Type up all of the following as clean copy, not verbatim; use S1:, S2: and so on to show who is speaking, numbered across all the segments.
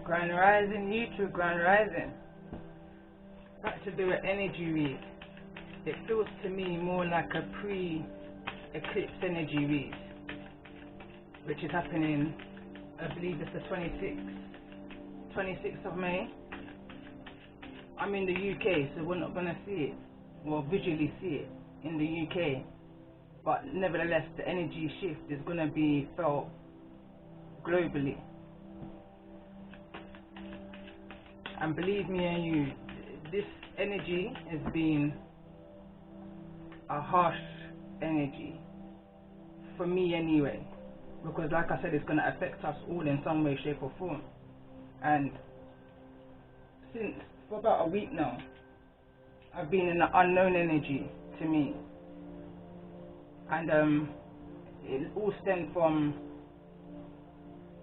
S1: Grand Rising, YouTube, Grand Rising. Back to do an energy read. It feels to me more like a pre-eclipse energy read, which is happening, I believe it's the 26th of May. I'm in the UK, so we're not going to see it, or visually see it in the UK, but nevertheless the energy shift is going to be felt globally. And believe me and you, this energy has been a harsh energy, for me anyway, because like I said, it's going to affect us all in some way, shape or form. And for about a week now, I've been in an unknown energy to me, and it all stemmed from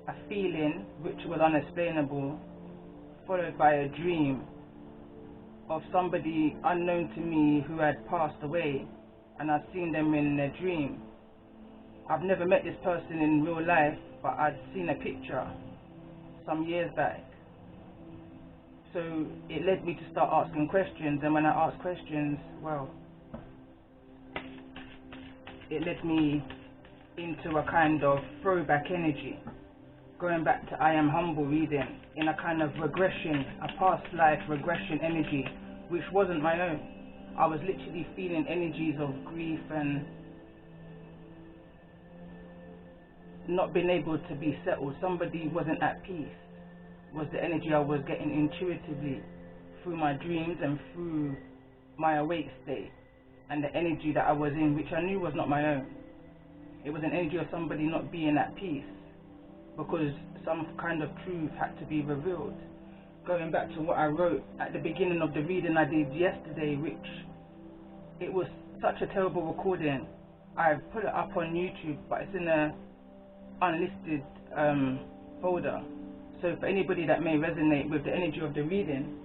S1: a feeling which was unexplainable, followed by a dream of somebody unknown to me who had passed away, and I'd seen them in a dream. I've never met this person in real life, but I'd seen a picture some years back. So it led me to start asking questions, and when I asked questions, well, it led me into a kind of throwback energy, going back to I Am Humble reading, in a kind of regression, a past life regression energy, which wasn't my own. I was literally feeling energies of grief and not being able to be settled. Somebody wasn't at peace, was the energy I was getting intuitively through my dreams and through my awake state, and the energy that I was in, which I knew was not my own. It was an energy of somebody not being at peace, because some kind of truth had to be revealed. Going back to what I wrote at the beginning of the reading I did yesterday, which it was such a terrible recording. I've put it up on YouTube, but it's in a unlisted folder. So for anybody that may resonate with the energy of the reading,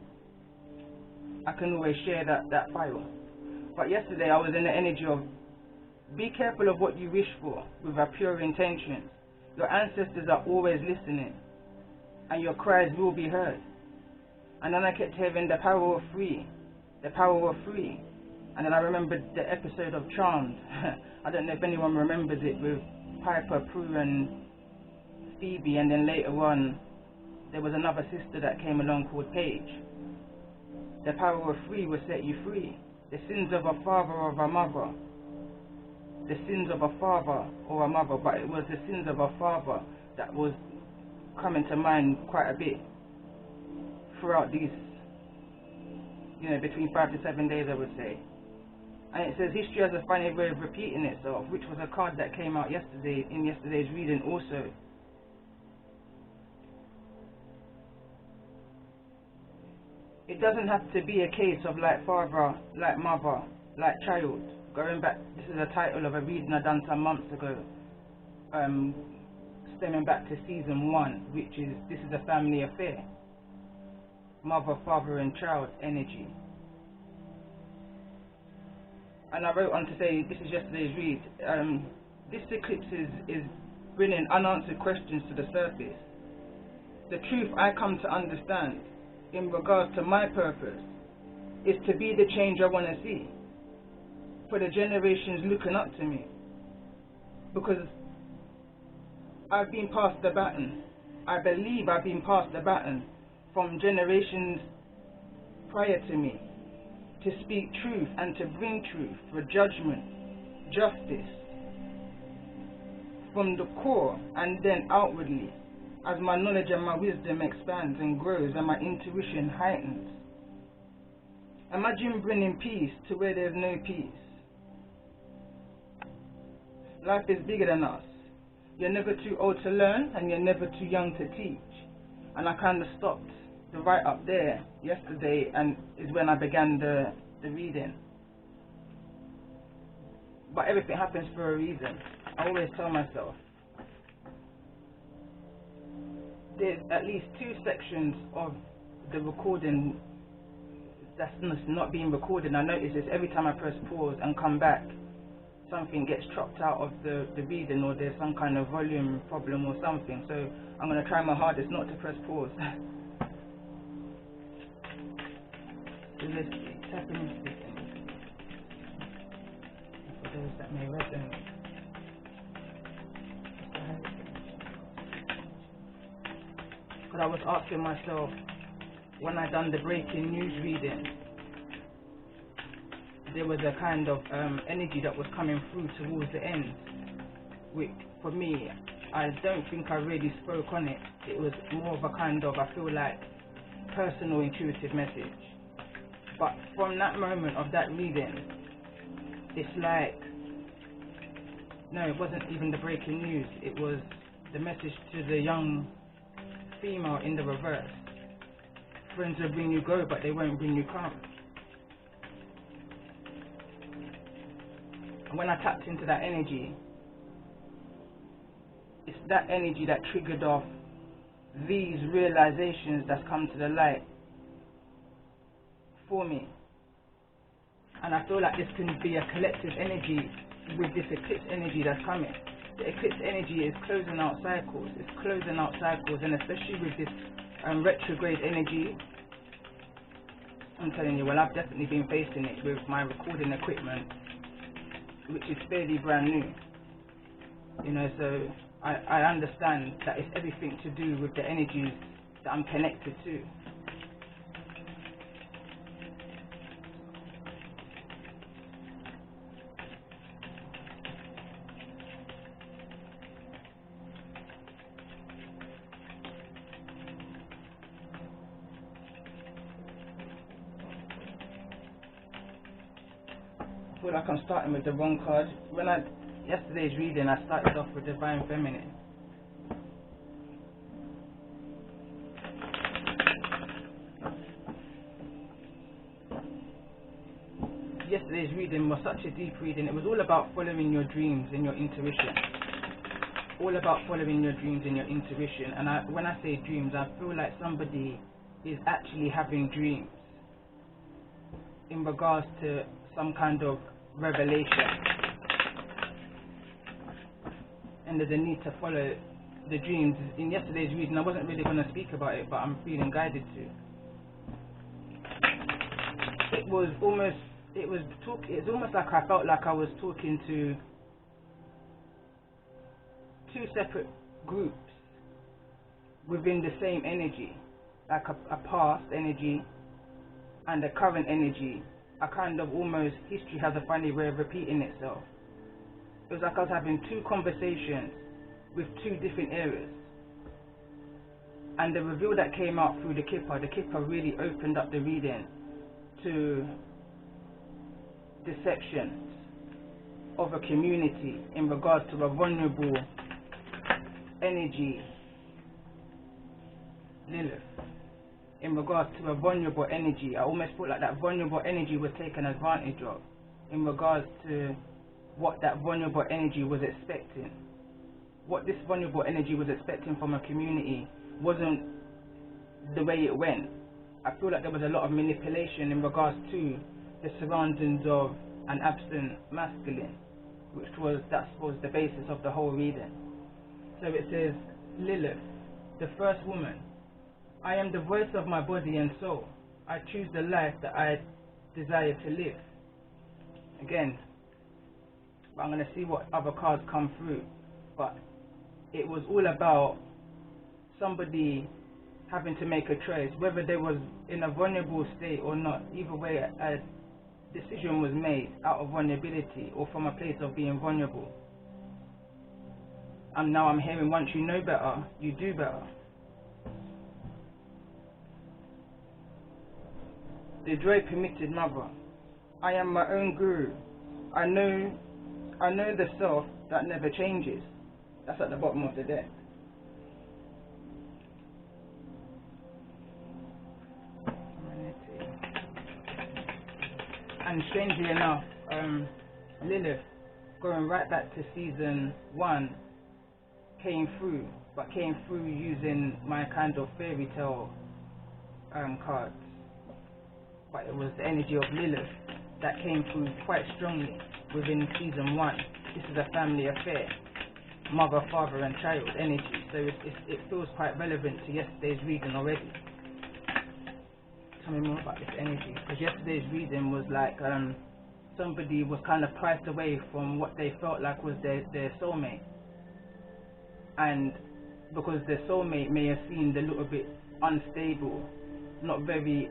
S1: I can always share that file. But yesterday I was in the energy of, be careful of what you wish for with a pure intention. Your ancestors are always listening, and your cries will be heard. And then I kept hearing the power of free, the power of free. And then I remembered the episode of Charmed. I don't know if anyone remembers it, with Piper, Prue and Phoebe, and then later on there was another sister that came along called Paige. The power of free will set you free. The sins of a father or of a mother, the sins of a father or a mother, but it was the sins of a father that was coming to mind quite a bit throughout these, between 5 to 7 days, I would say. And it says history has a funny way of repeating itself, which was a card that came out yesterday in yesterday's reading also. It doesn't have to be a case of like father, like mother, like child. Going back, this is a title of a reading I done some months ago, stemming back to season 1, which is, this is a family affair. Mother, father and child energy. And I wrote on to say, this is yesterday's read, this eclipse is bringing unanswered questions to the surface. The truth I come to understand in regards to my purpose is to be the change I want to see for the generations looking up to me, because I've been passed the baton. I believe I've been passed the baton from generations prior to me, to speak truth and to bring truth for judgment, justice, from the core and then outwardly, as my knowledge and my wisdom expands and grows and my intuition heightens. Imagine bringing peace to where there's no peace. Life is bigger than us. You're never too old to learn, and you're never too young to teach. And I kind of stopped the write up there yesterday, and is when I began the reading. But everything happens for a reason. I always tell myself. There's at least 2 sections of the recording that's not being recorded. I notice this every time I press pause and come back, something gets chopped out of the reading, or there's some kind of volume problem or something. So I'm going to try my hardest not to press pause. So let's tap into this energy. For those that may resonate. Because I was asking myself, when I done the breaking news reading, there was a kind of energy that was coming through towards the end, which for me, I don't think I really spoke on it. It was more of a kind of, I feel like, personal intuitive message. But from that moment of that reading, it's like, no, it wasn't even the breaking news. It was the message to the young female in the reverse. Friends will bring you go, but they won't bring you come. And when I tapped into that energy, it's that energy that triggered off these realizations that's come to the light for me. And I feel like this can be a collective energy with this eclipse energy that's coming. The eclipse energy is closing out cycles. It's closing out cycles, and especially with this retrograde energy, I'm telling you, well, I've definitely been facing it with my recording equipment, which is fairly brand new. You know, so I understand that it's everything to do with the energies that I'm connected to. I feel like I'm starting with the wrong card. Yesterday's reading, I started off with Divine Feminine. Yesterday's reading was such a deep reading. It was all about following your dreams and your intuition. All about following your dreams and your intuition. And when I say dreams, I feel like somebody is actually having dreams in regards to some kind of revelation. And there's a need to follow the dreams. In yesterday's reading, I wasn't really going to speak about it, but I'm feeling guided to. It's almost like I felt like I was talking to two separate groups within the same energy, like a past energy and a current energy. A kind of almost, history has a funny way of repeating itself. It was like I was having two conversations with two different areas. And the reveal that came out through the Kippa really opened up the reading to deceptions of a community in regards to a vulnerable energy, Lilith. In regards to a vulnerable energy, I almost felt like that vulnerable energy was taken advantage of in regards to what that vulnerable energy was expecting. What this vulnerable energy was expecting from a community wasn't the way it went. I feel like there was a lot of manipulation in regards to the surroundings of an absent masculine, that was the basis of the whole reading. So it says, Lilith, the first woman, I am the voice of my body and soul. I choose the life that I desire to live. Again, I'm going to see what other cards come through, but it was all about somebody having to make a choice, whether they was in a vulnerable state or not. Either way, a decision was made out of vulnerability or from a place of being vulnerable. And now I'm hearing, once you know better, you do better. The joy permitted mother. I am my own guru. I know the self that never changes. That's at the bottom of the deck. And strangely enough, Lilith, going right back to season 1, came through using my kind of fairy tale cards. But it was the energy of Lilith that came through quite strongly within season 1. This is a family affair. mother, father and child energy. So it feels quite relevant to yesterday's reading already. Tell me more about this energy, because yesterday's reading was like somebody was kind of priced away from what they felt like was their soulmate, and because their soulmate may have seemed a little bit unstable, not very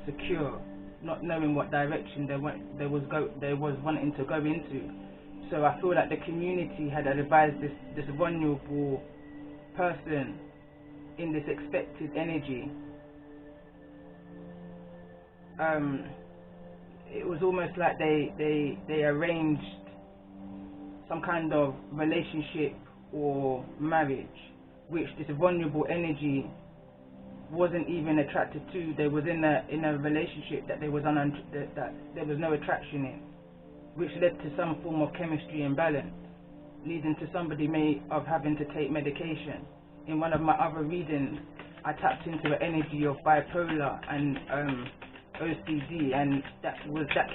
S1: secure, not knowing what direction they was wanting to go into. So I feel like the community had advised this vulnerable person in this expected energy. It was almost like they arranged some kind of relationship or marriage, which this vulnerable energy wasn't even attracted to. They was in a relationship that there was no attraction in, which led to some form of chemistry imbalance, leading to somebody may of having to take medication. In one of my other readings, I tapped into the energy of bipolar and OCD, and that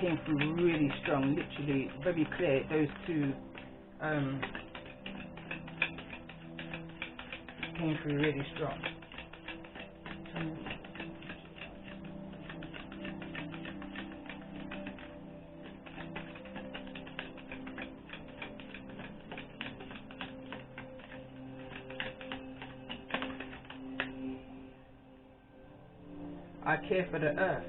S1: came through really strong, literally very clear. Those two came through really strong. I care for the earth.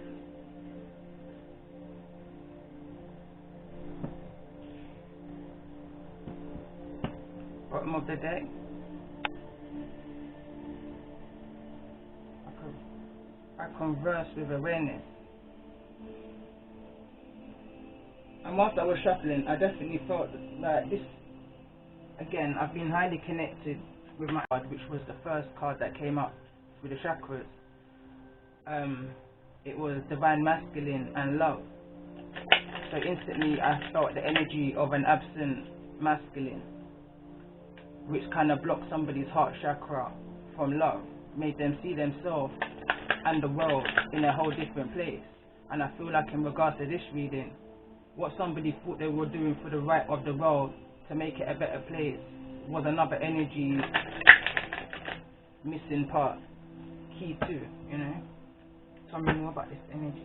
S1: Bottom of the deck. I converse with awareness. And whilst I was shuffling, I definitely felt like this. Again, I've been highly connected with my card, which was the first card that came up with the chakras. It was divine masculine and love. So instantly I felt the energy of an absent masculine, which kind of blocked somebody's heart chakra from love, made them see themselves and the world in a whole different place. And I feel like in regards to this reading, what somebody thought they were doing for the right of the world to make it a better place was another energy missing part, key too, you know. Tell me more about this energy.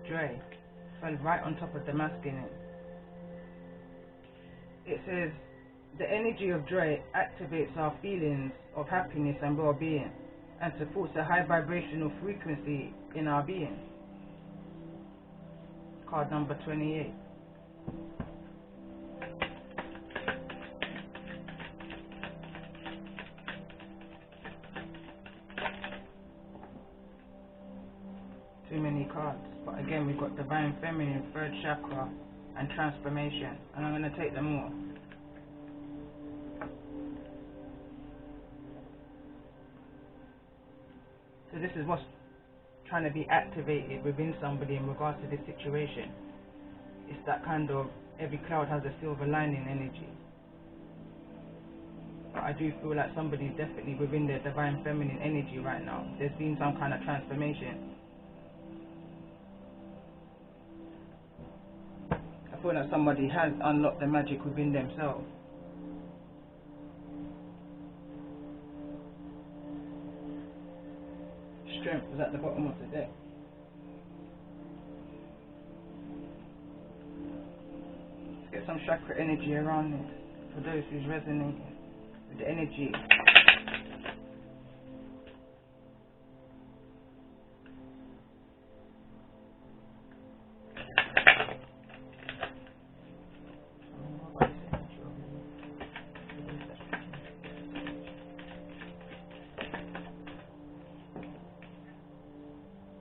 S1: Dre fell right on top of the masculine. It says, the energy of Dre activates our feelings of happiness and well-being and supports a high vibrational frequency in our being. Card number 28. Too many cards, but again we've got divine feminine, third chakra and transformation, and I'm going to take them all. So this is what's trying to be activated within somebody in regards to this situation. It's that kind of every cloud has a silver lining energy. But I do feel like somebody's definitely within their divine feminine energy right now. There's been some kind of transformation. I feel like somebody has unlocked the magic within themselves. Strength was at the bottom of the deck. Let's get some chakra energy around this for those who's resonating with the energy.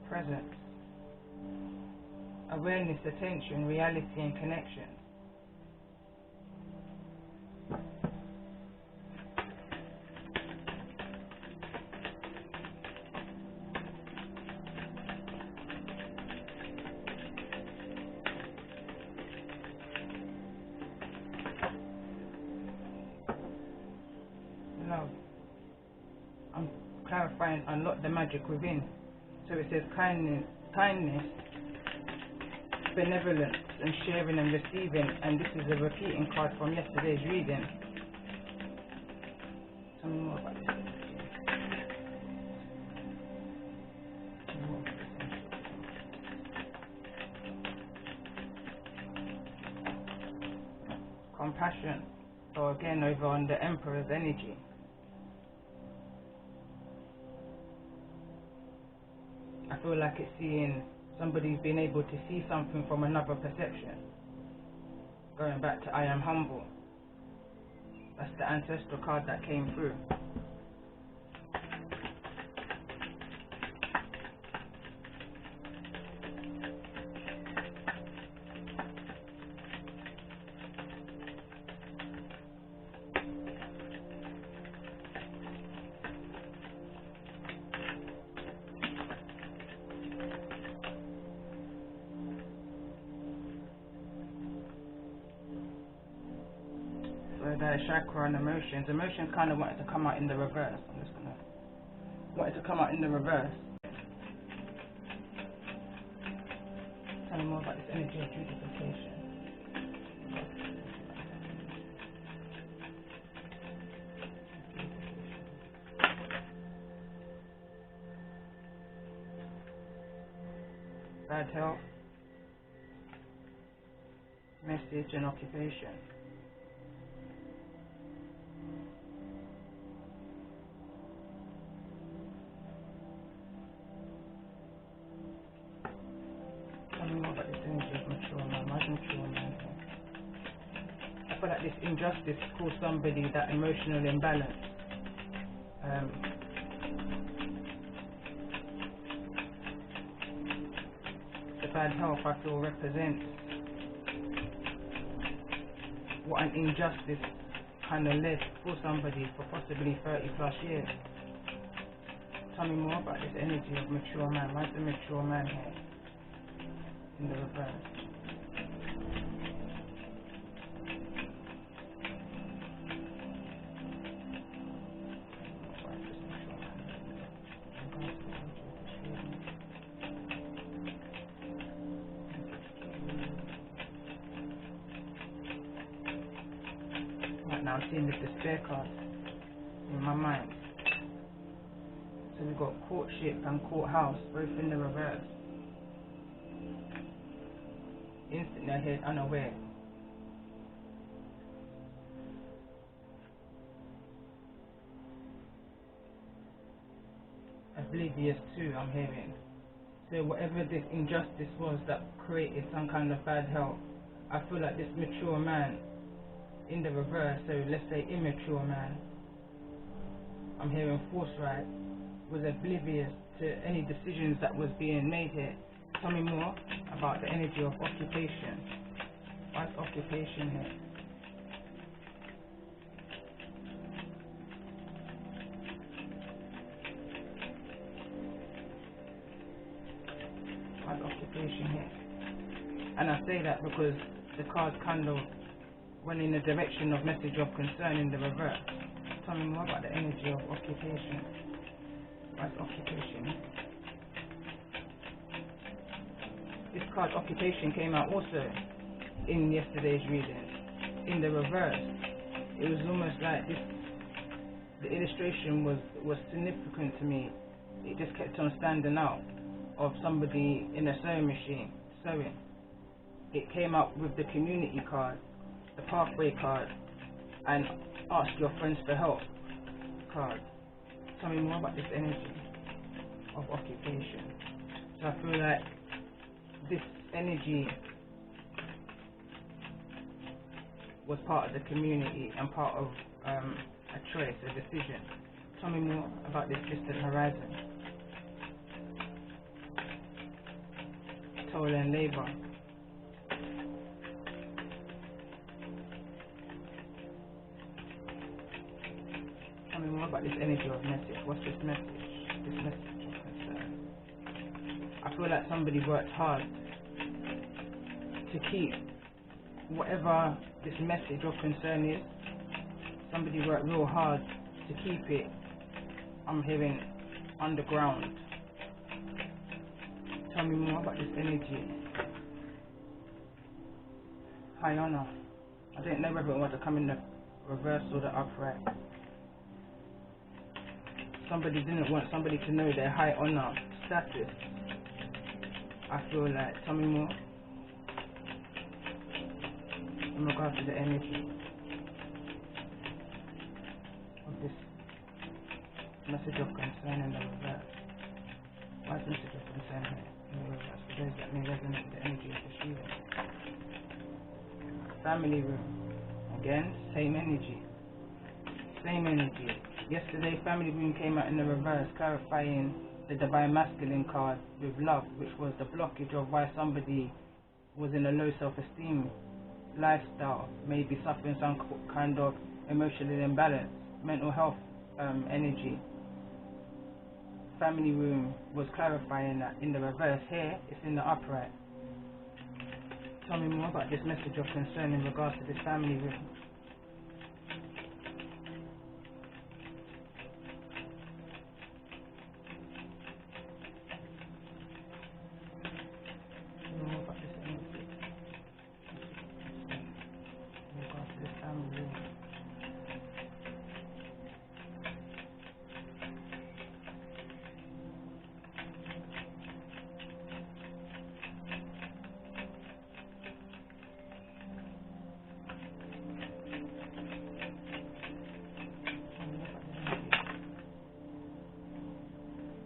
S1: Presence, awareness, attention, reality and connection. love. I'm clarifying unlock the magic within. So it says kindness, benevolence, and sharing and receiving. And this is a repeating card from yesterday's reading. Tell me more about this. Compassion. So again, over on the Emperor's energy. I feel like it's seeing somebody's been able to see something from another perception. Going back to I am humble. That's the ancestral card that came through. The chakra and emotions. Emotions kind of wanted to come out in the reverse. I'm just gonna wanted to come out in the reverse. Tell me more about this energy of beautification. Bad health, message, and occupation. I feel like this injustice caused somebody that emotional imbalance. The bad health, I feel, represents what an injustice kind of led for somebody for possibly 30 plus years. Tell me more about this energy of mature man. Why is the mature man here in the reverse? Now I'm seeing the despair card in my mind. So we've got courtship and courthouse both in the reverse. Instantly ahead, unaware. Oblivious too, I'm hearing. So whatever this injustice was that created some kind of bad health, I feel like this mature man in the reverse, so let's say immature man, I'm hearing forthright, was oblivious to any decisions that was being made here. Tell me more about the energy of occupation. What's occupation here? What's occupation here? And I say that because the cards kind of went in the direction of message of concern in the reverse. Tell me more about the energy of occupation. What's occupation? This card occupation came out also in yesterday's reading. In the reverse, it was almost like this. The illustration was significant to me. It just kept on standing out of somebody in a sewing machine sewing. It came out with the community card, the pathway card, and ask your friends for help card. Tell me more about this energy of occupation. So I feel like this energy was part of the community and part of a choice, a decision. Tell me more about this distant horizon. Toil and labor. Tell me more about this energy of message. What's this message? This message of concern. I feel like somebody worked hard to keep whatever this message of concern is. Somebody worked real hard to keep it, I'm hearing underground. Tell me more about this energy. High honor. I didn't know whether it was to come in the reverse or the upright. Somebody didn't want somebody to know their high honor status. I feel like. Tell me more in regards to the energy of this message of concern in the reverse. Why is message of concern here in the reverse? For those that may resonate with the energy of this reading. Family room. Again, same energy. Same energy. Yesterday, family room came out in the reverse, clarifying the divine masculine card with love, which was the blockage of why somebody was in a low self-esteem lifestyle, maybe suffering some kind of emotional imbalance, mental health energy. Family room was clarifying that in the reverse. Here, it's in the upright. Tell me more about this message of concern in regards to this family room.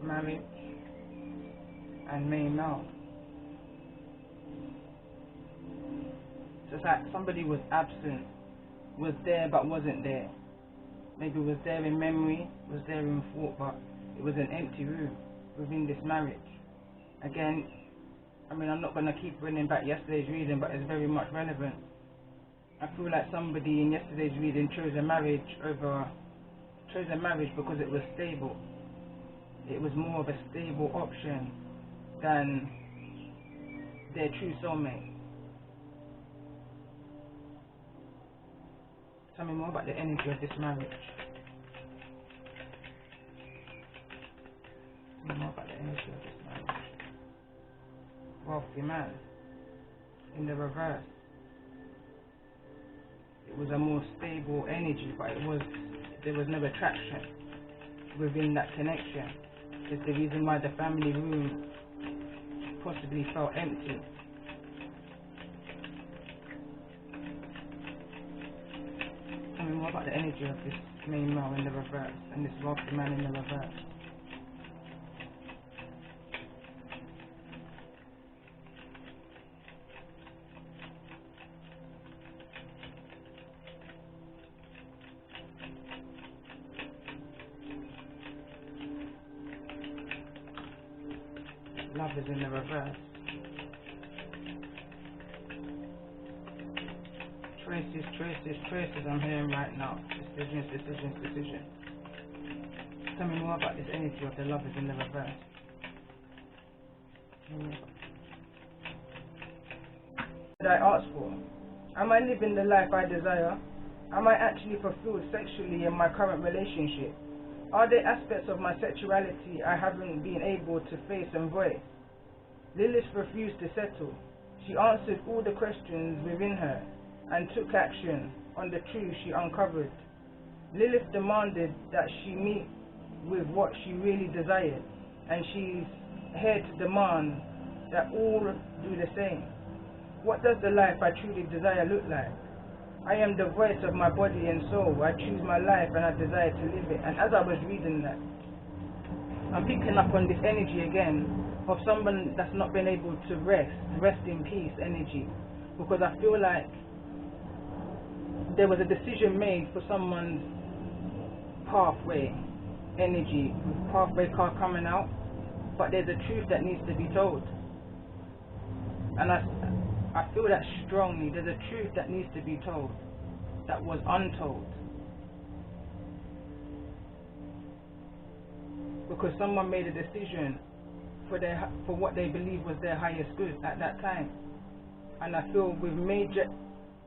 S1: Marriage and May now. So it's like somebody was absent, was there but wasn't there. Maybe was there in memory, was there in thought, but it was an empty room within this marriage. Again, I mean, I'm not going to keep bringing back yesterday's reading, but it's very much relevant. I feel like somebody in yesterday's reading chose a marriage because it was stable. It was more of a stable option than their true soulmate. Tell me more about the energy of this marriage. Tell me more about the energy of this marriage. Wealthy man. In the reverse. It was a more stable energy, but there was no attraction within that connection. It's the reason why the family room possibly felt empty. Tell me more about the energy of this main male in the reverse and this wealthy man in the reverse. Love is in the reverse. Choices I'm hearing right now. Decisions. Tell me more about this energy of the love is in the reverse. What did I ask for? Am I living the life I desire? Am I actually fulfilled sexually in my current relationship? Are there aspects of my sexuality I haven't been able to face and voice? Lilith refused to settle. She answered all the questions within her and took action on the truth she uncovered. Lilith demanded that she meet with what she really desired, and she's here to demand that all do the same. What does the life I truly desire look like? I am the voice of my body and soul. I choose my life and I desire to live it. And as I was reading that, I'm picking up on this energy again of someone that's not been able to rest in peace energy. Because I feel like there was a decision made for someone's pathway energy, pathway card coming out, but there's a truth that needs to be told. And I feel that strongly. There's a truth that needs to be told that was untold. Because someone made a decision for what they believe was their highest good at that time. And I feel with major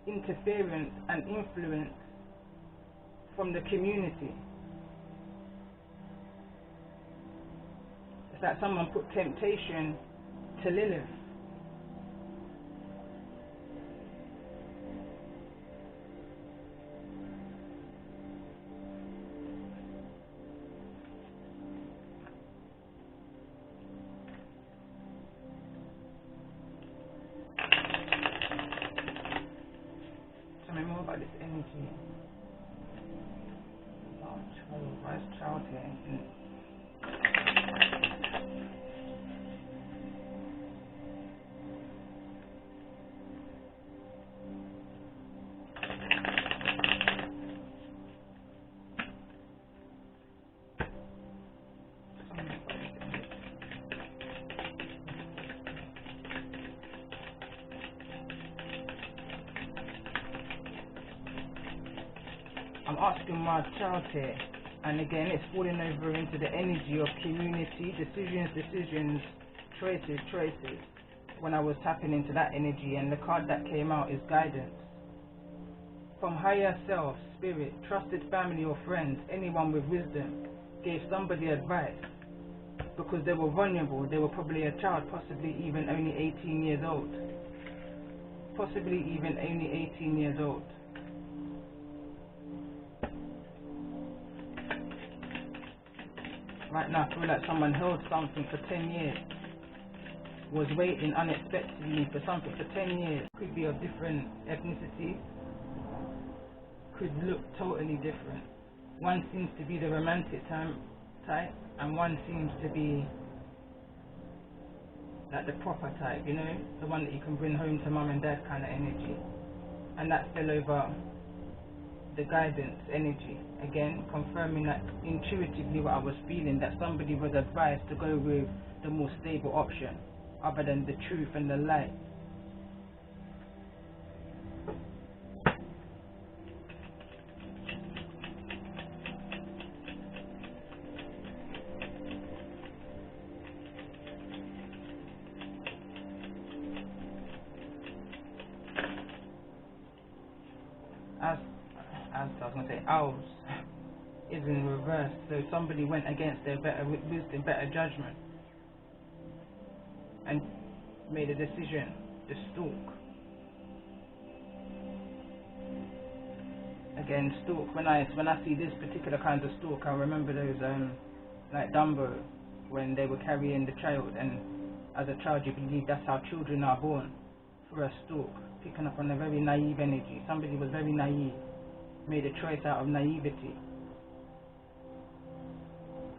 S1: interference and influence from the community, that someone put temptation to Lilith. Tell me more about this energy. Why is child here? I'm asking my child here, and again it's falling over into the energy of community, decisions, choices. When I was tapping into that energy, and the card that came out is guidance. From higher self, spirit, trusted family or friends, anyone with wisdom gave somebody advice because they were vulnerable. They were probably a child, possibly even only 18 years old. Possibly even only 18 years old. Right now, I feel like someone held something for 10 years, was waiting unexpectedly for something for 10 years. Could be of different ethnicity, could look totally different. One seems to be the romantic type, and one seems to be like the proper type, you know, the one that you can bring home to mum and dad kind of energy. And that fell over the guidance energy, again confirming that intuitively what I was feeling, that somebody was advised to go with the more stable option other than the truth and the light. As I was going to say, owls is in reverse, so somebody went against their better wisdom, better judgment, and made a decision to stalk. Again, stalk. When I see this particular kind of stalk, I remember those like Dumbo, when they were carrying the child, and as a child you believe that's how children are born, for a stalk, picking up on a very naive energy. Somebody was very naive, made a choice out of naivety,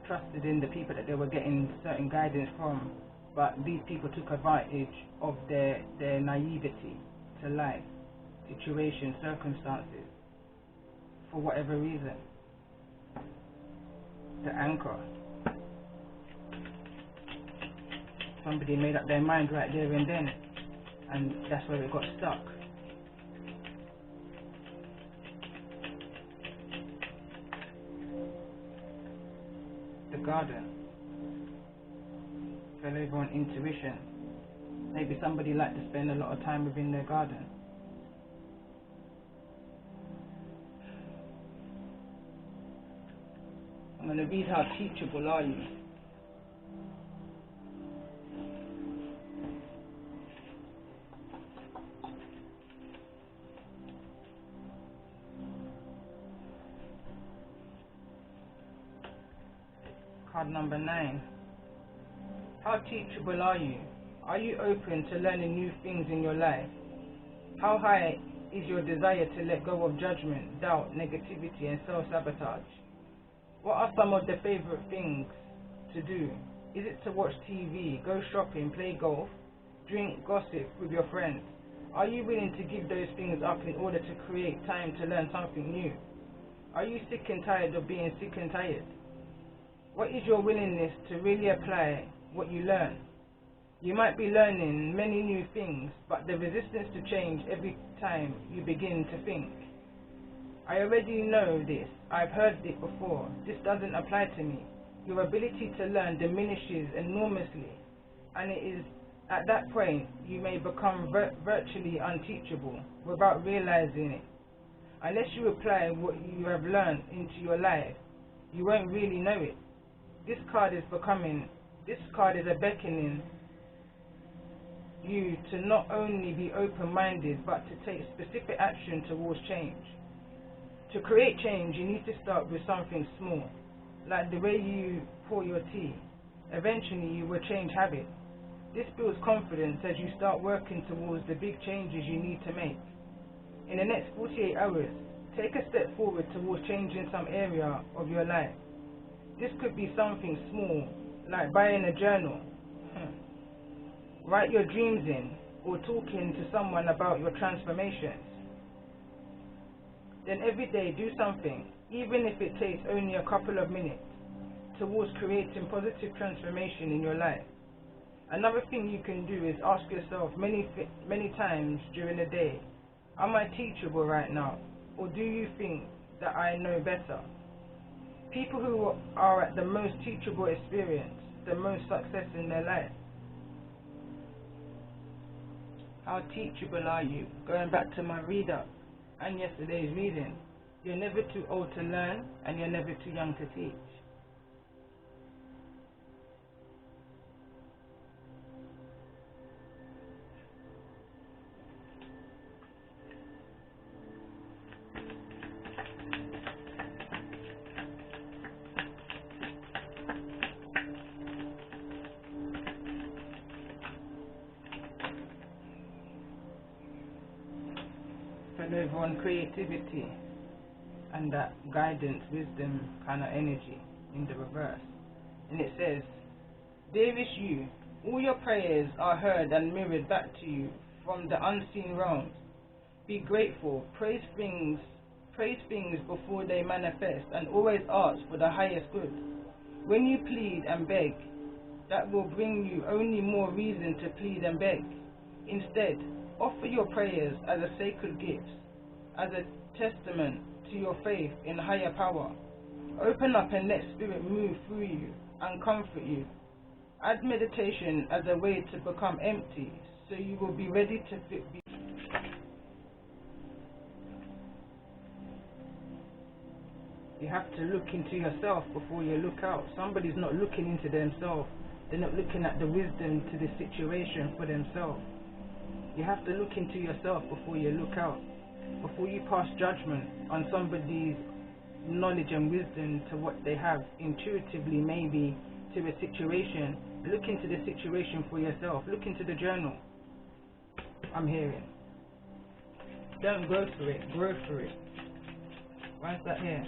S1: trusted in the people that they were getting certain guidance from, but these people took advantage of their naivety to life, situations, circumstances, for whatever reason. The anchor. Somebody made up their mind right there and then, and that's where it got stuck. The garden. Fell over on intuition. Maybe somebody liked to spend a lot of time within their garden. I'm going to read how teachable are you. Card number 9. How teachable are you? Are you open to learning new things in your life? How high is your desire to let go of judgment, doubt, negativity, and self-sabotage? What are some of the favorite things to do? Is it to watch TV, go shopping, play golf, drink, gossip with your friends? Are you willing to give those things up in order to create time to learn something new? Are you sick and tired of being sick and tired? What is your willingness to really apply what you learn? You might be learning many new things, but the resistance to change every time you begin to think, I already know this, I've heard it before, this doesn't apply to me. Your ability to learn diminishes enormously, and it is at that point you may become virtually unteachable without realizing it. Unless you apply what you have learned into your life, you won't really know it. This card is becoming This card is a beckoning you to not only be open-minded, but to take specific action towards change. To create change, you need to start with something small, like the way you pour your tea. Eventually, you will change habits. This builds confidence as you start working towards the big changes you need to make. In the next 48 hours, take a step forward towards changing some area of your life. This could be something small, like buying a journal, write your dreams in, or talking to someone about your transformations. Then every day do something, even if it takes only a couple of minutes, towards creating positive transformation in your life. Another thing you can do is ask yourself many times during the day, am I teachable right now, or do you think that I know better? People who are at the most teachable experience the most success in their life. How teachable are you? Going back to my reader and yesterday's reading, you're never too old to learn and you're never too young to teach. Fell over on creativity and that guidance, wisdom kind of energy in the reverse. And it says, dearest you, all your prayers are heard and mirrored back to you from the unseen realms. Be grateful, praise things before they manifest, and always ask for the highest good. When you plead and beg, that will bring you only more reason to plead and beg. Instead, offer your prayers as a sacred gift, as a testament to your faith in higher power. Open up and let spirit move through you and comfort you. Add meditation as a way to become empty, so you will be ready to be. You have to look into yourself before you look out. Somebody's not looking into themselves. They're not looking at the wisdom to the situation for themselves. You have to look into yourself before you look out. Before you pass judgment on somebody's knowledge and wisdom to what they have intuitively, maybe to a situation, look into the situation for yourself. Look into the journal. I'm hearing. Don't go for it, grow for it. Why is that here?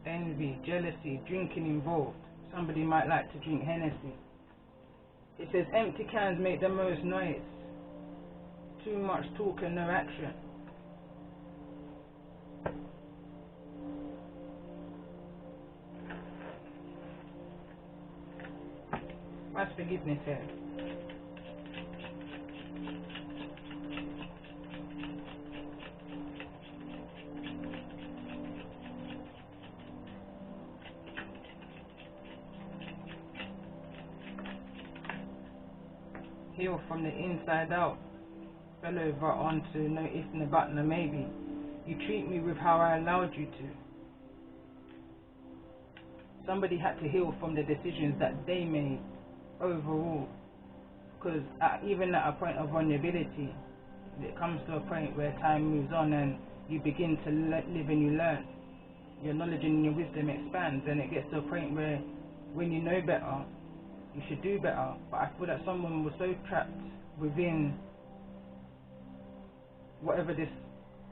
S1: Envy, jealousy, drinking involved. Somebody might like to drink Hennessy. It says empty cans make the most noise. Too much talk and no action. What's forgiveness here? Heal from the inside out. Fell over onto no if no but no maybe. You treat me with how I allowed you to. Somebody had to heal from the decisions that they made overall. Because even at a point of vulnerability, it comes to a point where time moves on and you begin to live and you learn. Your knowledge and your wisdom expands, and it gets to a point where when you know better, you should do better. But I feel that someone was so trapped within whatever this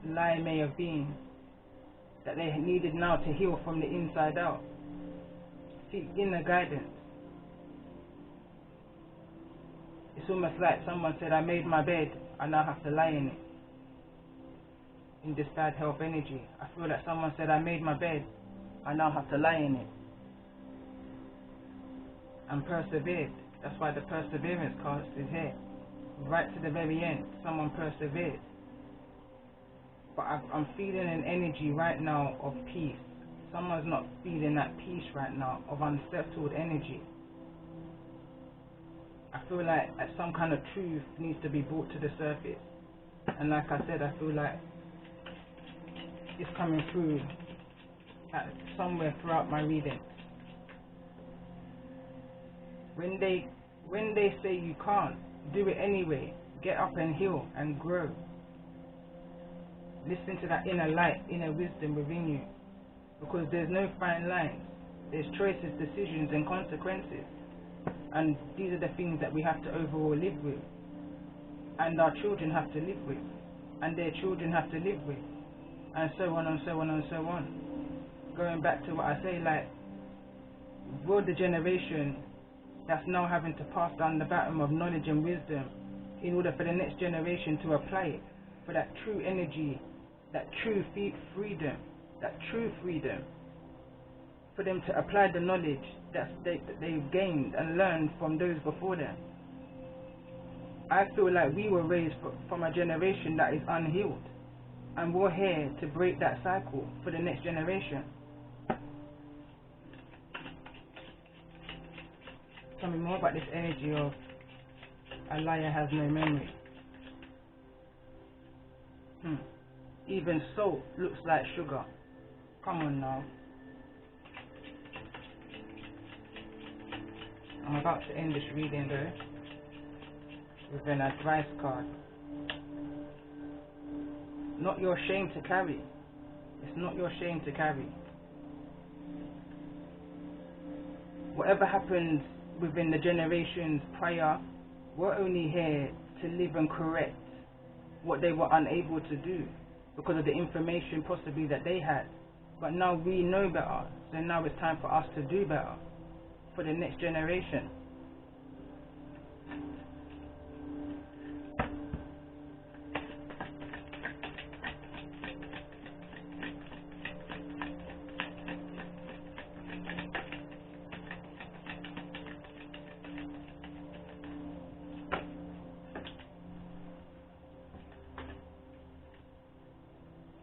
S1: lie may have been, that they needed now to heal from the inside out. Seek inner guidance. It's almost like someone said, I made my bed, I now have to lie in it. In this bad health energy, I feel like someone said, I made my bed, I now have to lie in it. And persevered. That's why the perseverance card is here. Right to the very end, someone persevered. But I'm feeling an energy right now of peace. Someone's not feeling that peace right now, of unsettled energy. I feel like some kind of truth needs to be brought to the surface. And like I said, I feel like it's coming through at somewhere throughout my reading. When they say you can't, do it anyway. Get up and heal and grow. Listen to that inner light, inner wisdom within you. Because there's no fine lines. There's choices, decisions and consequences. And these are the things that we have to overall live with. And our children have to live with. And their children have to live with. And so on and so on and so on. Going back to what I say, like, we're the generation that's now having to pass down the baton of knowledge and wisdom in order for the next generation to apply it for that true energy, that true freedom, that true freedom, for them to apply the knowledge that they've gained and learned from those before them. I feel like we were raised from a generation that is unhealed, and we're here to break that cycle for the next generation. Tell me more about this energy of a liar has no memory. Even salt looks like sugar. Come on now. I'm about to end this reading though with an advice card. Not your shame to carry. It's not your shame to carry. Whatever happens within the generations prior, we're only here to live and correct what they were unable to do because of the information possibly that they had. But now we know better, so now it's time for us to do better for the next generation.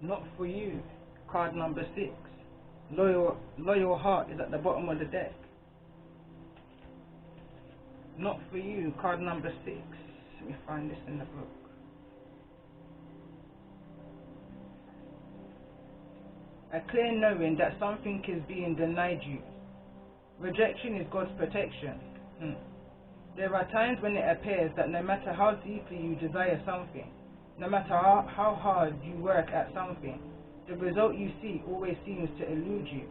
S1: Not for you. Card number 6. Loyal heart is at the bottom of the deck. Not for you. Card number 6. Let me find this in the book. A clear knowing that something is being denied you. Rejection is God's protection. There are times when it appears that no matter how deeply you desire something, no matter how hard you work at something, the result you see always seems to elude you.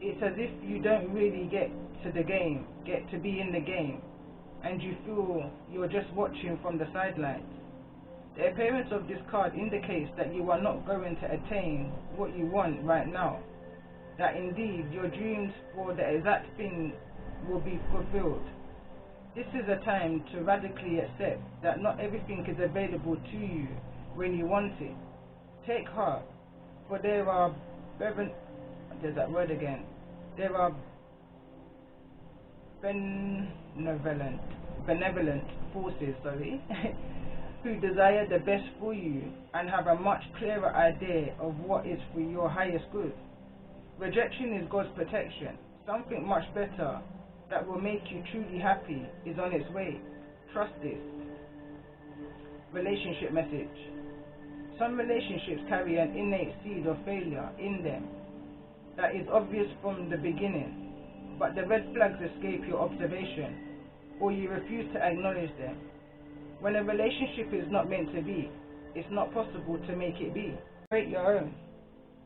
S1: It's as if you don't really get to be in the game, and you feel you're just watching from the sidelines. The appearance of this card indicates that you are not going to attain what you want right now, that indeed your dreams for the exact thing will be fulfilled. This is a time to radically accept that not everything is available to you when you want it. Take heart, for there are benevolent forces, who desire the best for you and have a much clearer idea of what is for your highest good. Rejection is God's protection. Something much better that will make you truly happy is on its way. Trust this. Relationship message. Some relationships carry an innate seed of failure in them that is obvious from the beginning, but the red flags escape your observation, or you refuse to acknowledge them. When a relationship is not meant to be, it's not possible to make it be. Create your own.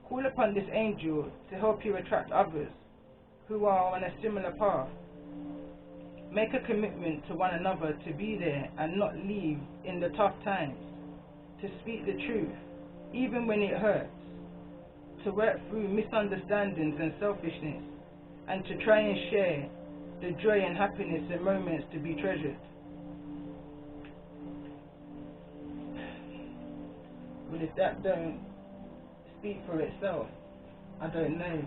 S1: Call upon this angel to help you attract others who are on a similar path. Make a commitment to one another to be there and not leave in the tough times, to speak the truth, even when it hurts, to work through misunderstandings and selfishness, and to try and share the joy and happiness in moments to be treasured. Well, if that don't speak for itself, I don't know.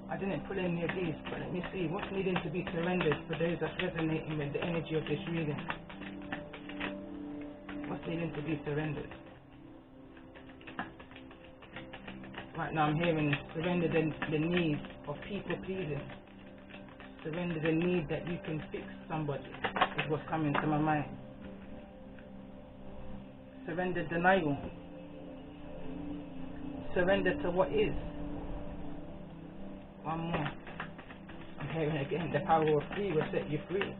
S1: I didn't pull any of these, but let me see what's needing to be surrendered for those that's resonating with the energy of this reading. What's needing to be surrendered? Right now I'm hearing surrender the need of people pleasing. Surrender the need that you can fix somebody is what's coming to my mind. Surrender denial. Surrender to what is. One more. I'm hearing again, the power of free will set you free.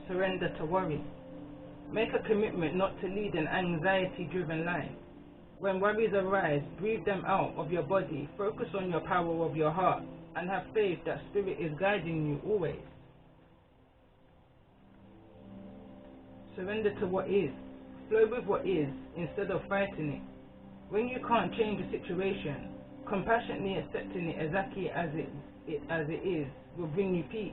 S1: Surrender to worry. Make a commitment not to lead an anxiety-driven life. When worries arise, breathe them out of your body. Focus on your power of your heart and have faith that Spirit is guiding you always. Surrender to what is. Flow with what is instead of fighting it. When you can't change a situation, compassionately accepting it exactly as it is will bring you peace.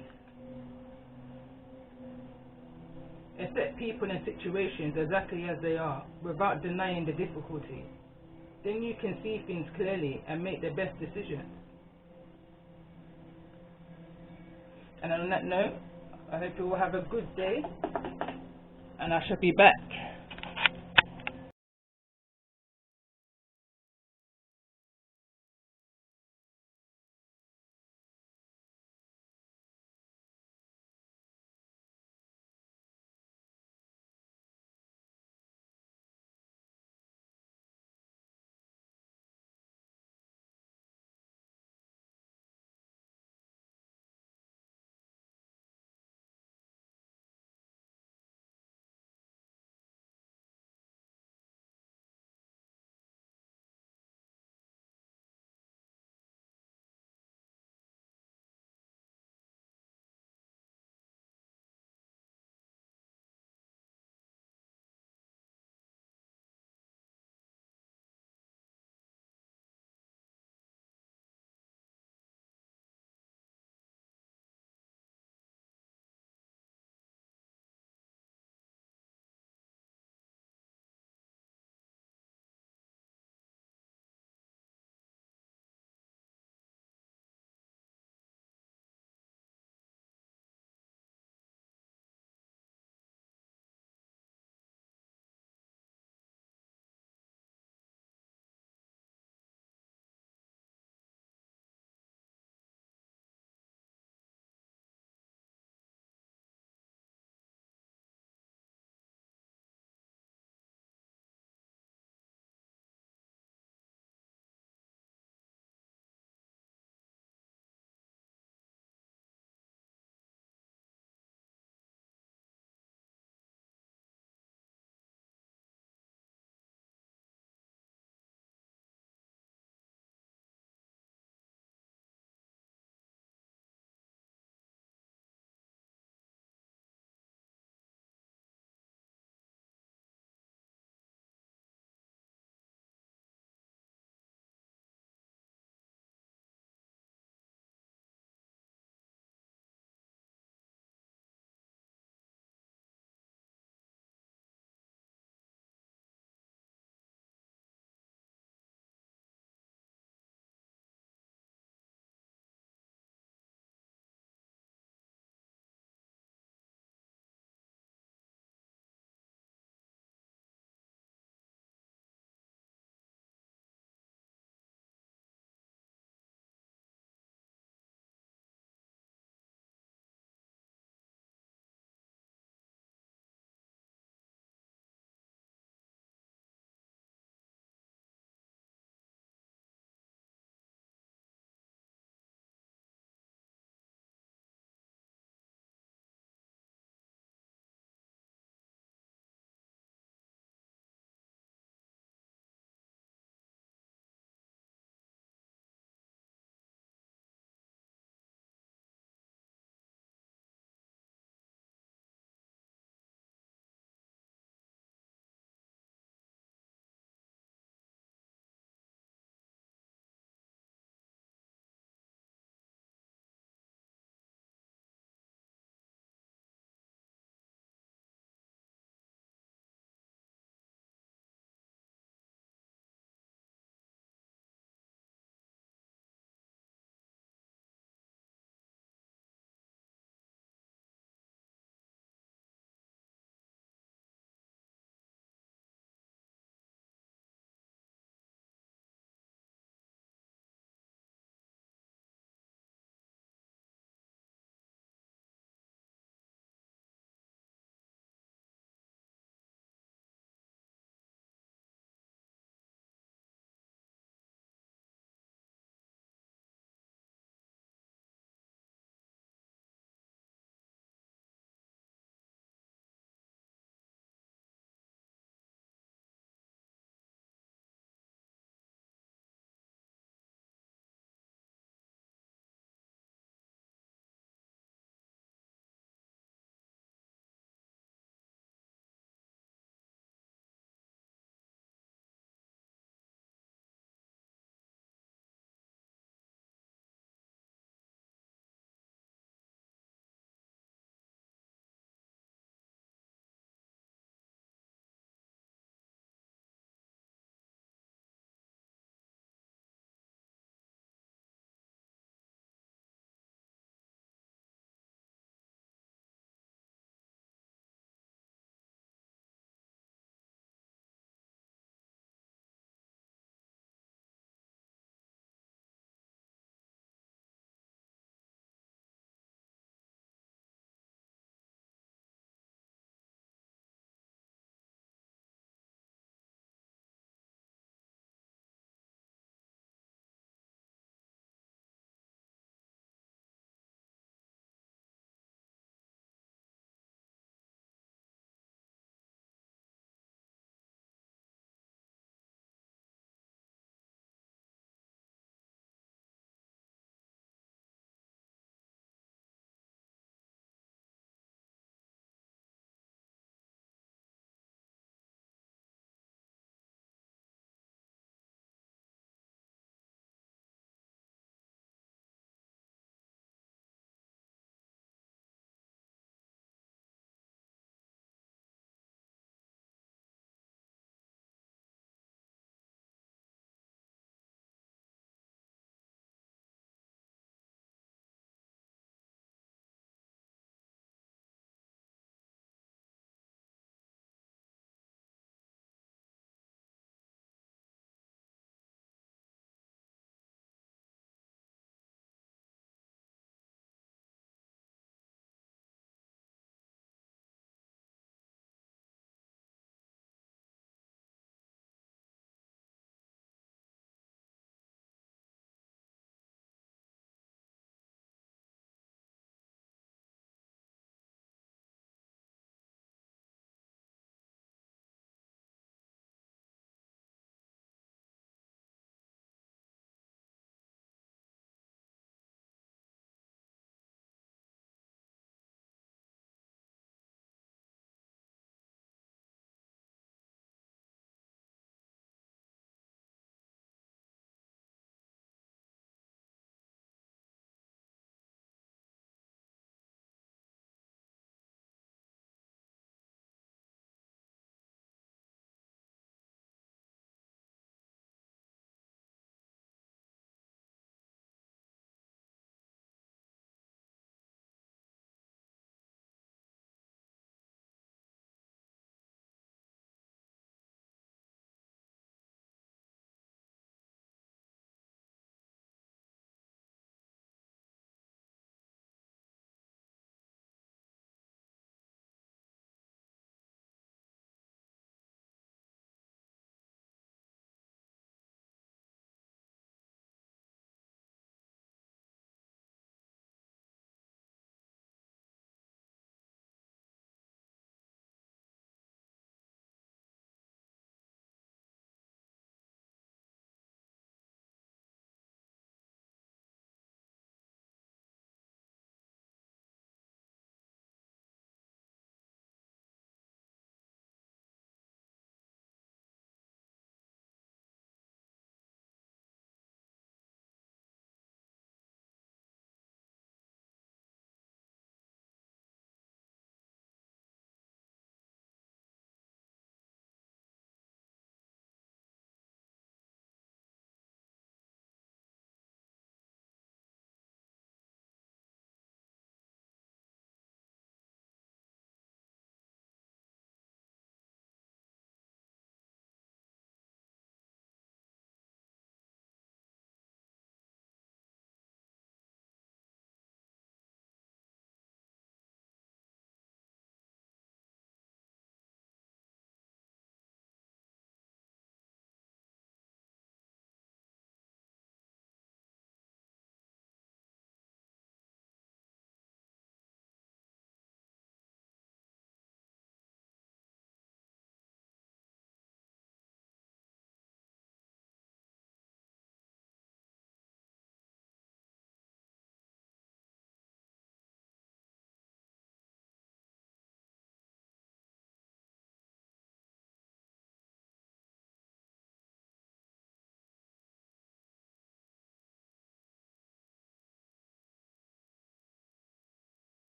S1: Accept people and situations exactly as they are, without denying the difficulty. Then you can see things clearly and make the best decisions. And on that note, I hope you all have a good day, and I shall be back